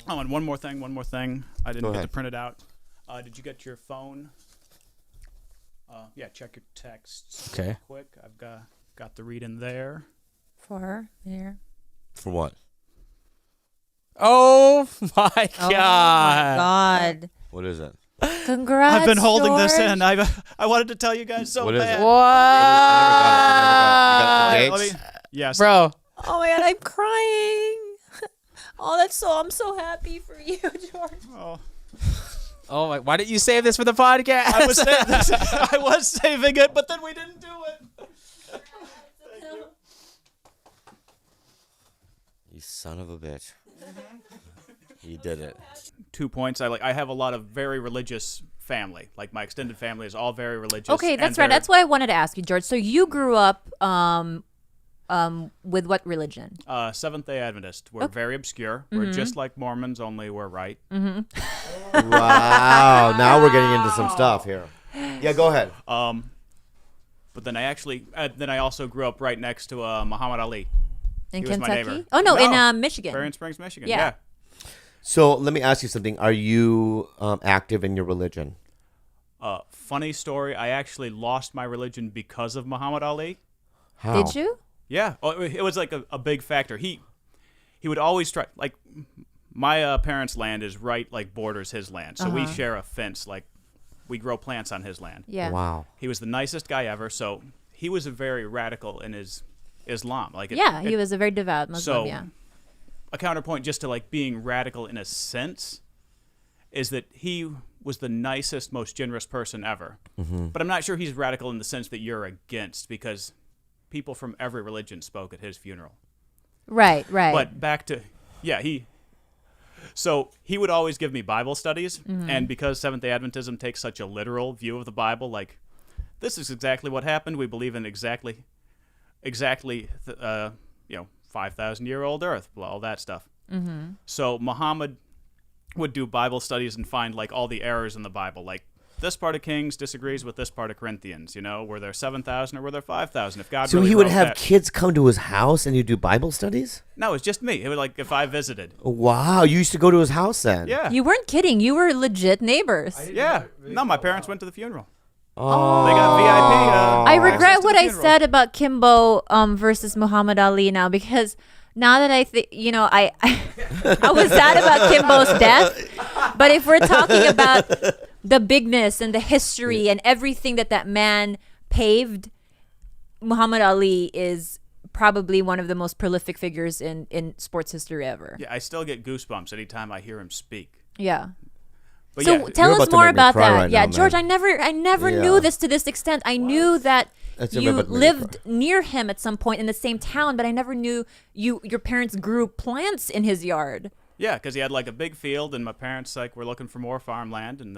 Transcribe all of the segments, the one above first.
Oh, and one more thing. I didn't get to print it out. Did you get your phone? Yeah, check your texts. Okay. Quick. I've got the read in there. For what? Oh my God! Oh my God! What is it? Congrats! I've been holding George. this in. I wanted to tell you guys so What is bad. it? What? I never got it. You got the dates? Yes, Bro. Oh my God! I'm crying. I'm so happy for you, George. Oh my! Why didn't you save this for the podcast? I was saving it, but then we didn't do it. You son of a bitch! You did it. 2 points. I have a lot of very religious family. Like my extended family is all very religious. Okay, that's right. That's why I wanted to ask you, George. So you grew up with what religion? Seventh-day Adventist. We're very obscure. We're just like Mormons, only we're right. Wow, now we're getting into some stuff here. Yeah, go ahead. But then I also grew up right next to Muhammad Ali. In He was my Kentucky? neighbor. Oh no, No. in Michigan. Berrien Springs, Michigan. Yeah. Yeah. So let me ask you something. Are you active in your religion? Funny story. I actually lost my religion because of Muhammad Ali. How? Did you? Yeah. Oh, it was like a big factor. He would always try. Like my parents' land is right like borders his land, so we share a fence. Like we grow plants on his land. Yeah. Wow. He was the nicest guy ever. So he was a very radical in his Islam. Like He was a very devout Muslim. So, yeah. a counterpoint just to like being radical in a sense is that he was the nicest, most generous person ever. But I'm not sure he's radical in the sense that you're against, because people from every religion spoke at his funeral. Right. But back to, so he would always give me Bible studies, and because Seventh-day Adventism takes such a literal view of the Bible, like, this is exactly what happened. We believe in exactly 5,000-year-old Earth, blah, all that stuff. So Muhammad would do Bible studies and find like all the errors in the Bible, like this part of Kings disagrees with this part of Corinthians. Were there 7,000 or were there 5,000? If God So really he would wrote have that. kids come to his house and you do Bible studies? No, it's just me. It was like if I visited. Wow, you used to go to his house then? Yeah. You weren't kidding. You were legit neighbors. Yeah. No, my parents went to the funeral. Oh. They got VIP. I regret access to what the I funeral. said about Kimbo versus Muhammad Ali now, because now that I think, I was sad about Kimbo's death, but if we're talking about the bigness and the history and everything that man paved, Muhammad Ali is probably one of the most prolific figures in sports history ever. Yeah, I still get goosebumps anytime I hear him speak. Yeah. But So yeah, tell You're us about to more make me about cry that. right Yeah, now, George, man. I never Yeah. knew this to this extent. I knew that That's you about to make me lived near him at some point in the same town, but I never knew your parents grew plants in his yard. yeah, because he had like a big field, and my parents were looking for more farmland, and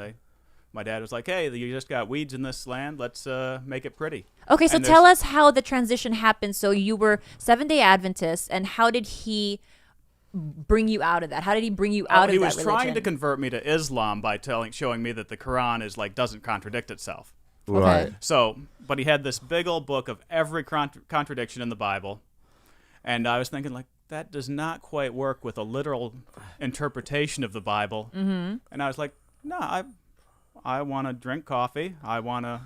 my dad was like, "Hey, you just got weeds in this land. Let's make it pretty." Okay, so And tell there's- us how the transition happened. So you were Seventh-day Adventist, and how did he bring you out of that? How did he bring you out of that He was religion? trying to convert me to Islam by showing me that the Quran is doesn't contradict itself. Right. So, but he had this big old book of every contradiction in the Bible, and I was thinking that does not quite work with a literal interpretation of the Bible. Mm-hmm. And I was like, no, I want to drink coffee, I want to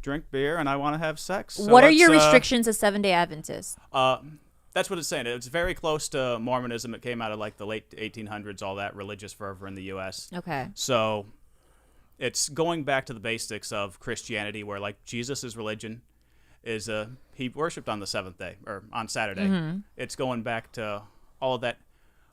drink beer, and I want to have sex. So What are your let's, restrictions as Seventh-day Adventist? That's what it's saying. It's very close to Mormonism. It came out of the late 1800s, all that religious fervor in the U.S. Okay. So it's going back to the basics of Christianity, where Jesus' religion is he worshipped on the seventh day or on Saturday. Mm-hmm. It's going back to all of that.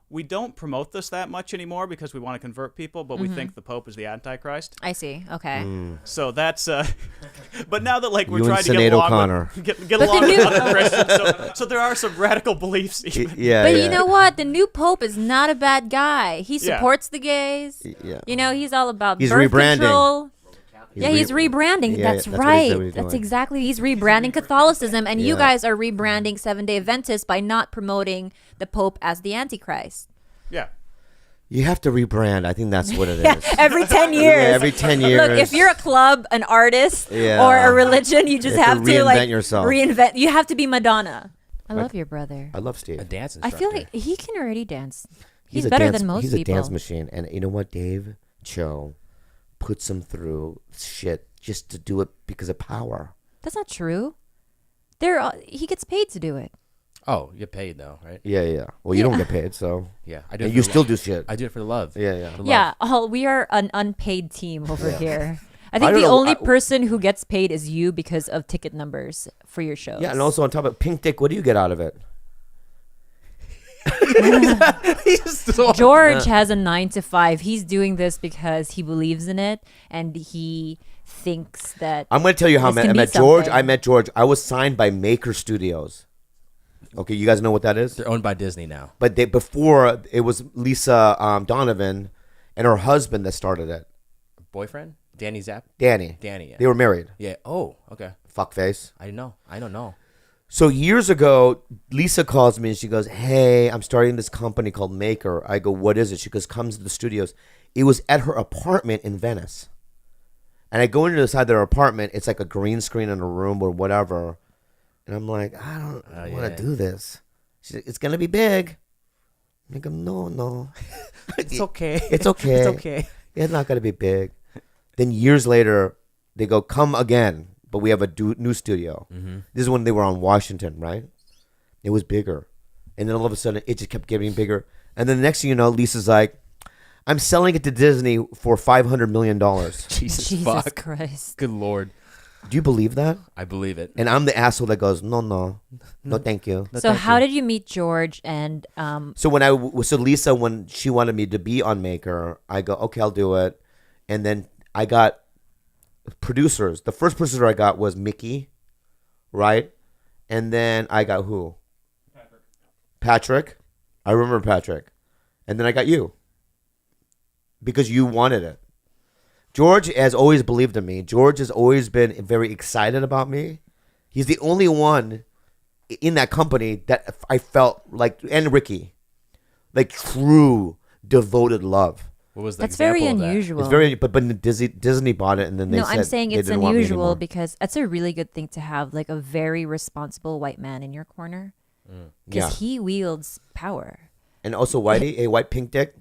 We don't promote this that much anymore because we want to convert people, but we think the Pope is the Antichrist. I see. Okay. So that's, but now that we're You trying and to get Sinead along O'Connor. with, get along with other Christians, so there are some radical beliefs. Even. Yeah. But yeah. you know what? The new Pope is not a bad guy. He Yeah. supports the gays. Yeah. He's all about He's birth rebranding. control. He's rebranding. Yeah, that's that's what right. he said what he's That's doing. exactly. He's rebranding Catholicism, and you Yeah. guys are rebranding Seventh-day Adventists by not promoting the Pope as the Antichrist. Yeah. You have to rebrand. I think that's what it is. Every 10 years. Yeah, every 10 years. Look, if you're a club, an artist, Yeah. or a religion, you just You have have to to reinvent yourself. reinvent. You have to be Madonna. I love your brother. I love Steve. A dance I instructor. feel like he can already dance. He's better than most He's people. a dance machine. And you know what? Dave Cho puts him through shit just to do it because of power. That's not true. He gets paid to do it. Oh, you're paid though, right? Yeah. Well, you don't get paid, so. Yeah, I do. And you still do shit. I do it for the love. Yeah. For Yeah, we are an unpaid team over here. I think don't the know, only person who gets paid is you because of ticket numbers for your shows. Yeah, and also on top of Pink Dick, what do you get out of it? George has a 9 to 5. He's doing this because he believes in it, and he thinks that. I'm going to tell you how this I can met be George. something. I met George. I was signed by Maker Studios. Okay, you guys know what that is? They're owned by Disney now. But before, it was Lisa Donovan and her husband that started it. Boyfriend? Danny Zapp? Danny. Yeah. They were married. Yeah. Oh, okay. Fuckface. I don't know. So years ago, Lisa calls me and she goes, "Hey, I'm starting this company called Maker." I go, "What is it?" She goes, "Comes to the studios." It was at her apartment in Venice. And I go into the side of their apartment. It's like a green screen in a room or whatever. And I'm like, I don't want to do this. She's like, "It's going to be big." I go, no. It's okay. It's okay. It's okay. It's not going to be big. Then years later, they go, "Come again, but we have a new studio." Mm-hmm. This is when they were on Washington, right? It was bigger. And then all of a sudden, it just kept getting bigger. And then the next thing you know, Lisa's like, "I'm selling it to Disney for $500 million." Jesus Jesus fuck. Christ. Good Lord. Do you believe that? I believe it. And I'm the asshole that goes, no, thank you. So how did you meet George and So so Lisa, when she wanted me to be on Maker, I go, "Okay, I'll do it." And then I got producers. The first producer I got was Mickey, right? And then I got who? Patrick. I remember Patrick. And then I got you. Because you wanted it. George has always believed in me. George has always been very excited about me. He's the only one in that company that I felt like, and Ricky, like true devoted love. What was the that's very example of that? unusual. It's very, but Disney bought it, and then they No, said I'm saying they it's didn't want me unusual anymore. because that's a really good thing to have, like a very responsible white man in your corner, because he wields power. And also, Whitey, a white pink dick.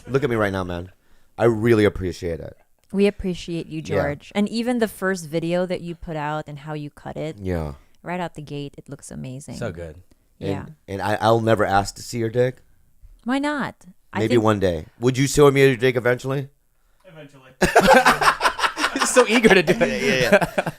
Look at me right now, man. I really appreciate it. We appreciate you, Yeah. George. And even the first video that you put out and how you cut it, Yeah. right out the gate, it looks amazing. So good. Yeah. And I'll never ask to see your dick. Why not? I Maybe think- one day. Would you show me your dick eventually? Eventually. He's so eager to do it. Yeah.